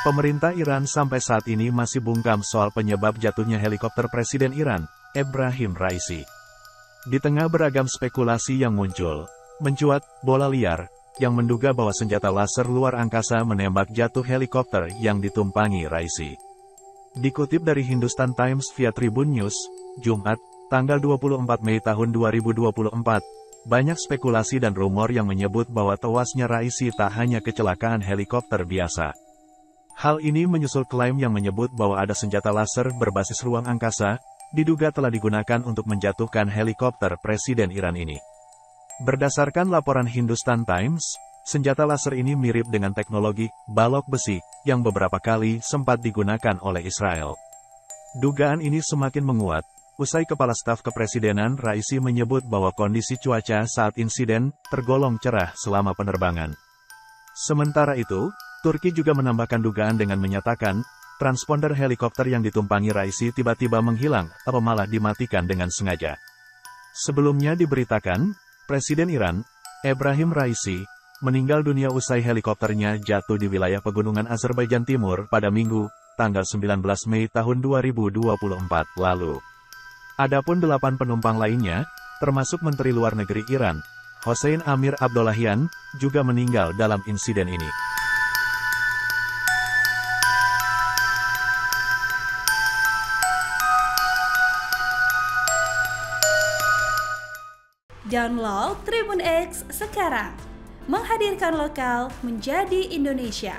Pemerintah Iran sampai saat ini masih bungkam soal penyebab jatuhnya helikopter Presiden Iran, Ebrahim Raisi. Di tengah beragam spekulasi yang muncul, mencuat bola liar yang menduga bahwa senjata laser luar angkasa menembak jatuh helikopter yang ditumpangi Raisi. Dikutip dari Hindustan Times via Tribun News, Jumat, tanggal 24 Mei tahun 2024, banyak spekulasi dan rumor yang menyebut bahwa tewasnya Raisi tak hanya kecelakaan helikopter biasa. Hal ini menyusul klaim yang menyebut bahwa ada senjata laser berbasis ruang angkasa, diduga telah digunakan untuk menjatuhkan helikopter Presiden Iran ini. Berdasarkan laporan Hindustan Times, senjata laser ini mirip dengan teknologi balok besi yang beberapa kali sempat digunakan oleh Israel. Dugaan ini semakin menguat, usai Kepala Staf Kepresidenan Raisi menyebut bahwa kondisi cuaca saat insiden tergolong cerah selama penerbangan. Sementara itu, Turki juga menambahkan dugaan dengan menyatakan, transponder helikopter yang ditumpangi Raisi tiba-tiba menghilang atau malah dimatikan dengan sengaja. Sebelumnya diberitakan, Presiden Iran, Ebrahim Raisi, meninggal dunia usai helikopternya jatuh di wilayah pegunungan Azerbaijan Timur pada Minggu, tanggal 19 Mei tahun 2024 lalu. Adapun 8 penumpang lainnya, termasuk Menteri Luar Negeri Iran, Hossein Amir Abdollahian, juga meninggal dalam insiden ini. Download Tribun X sekarang, menghadirkan lokal menjadi Indonesia.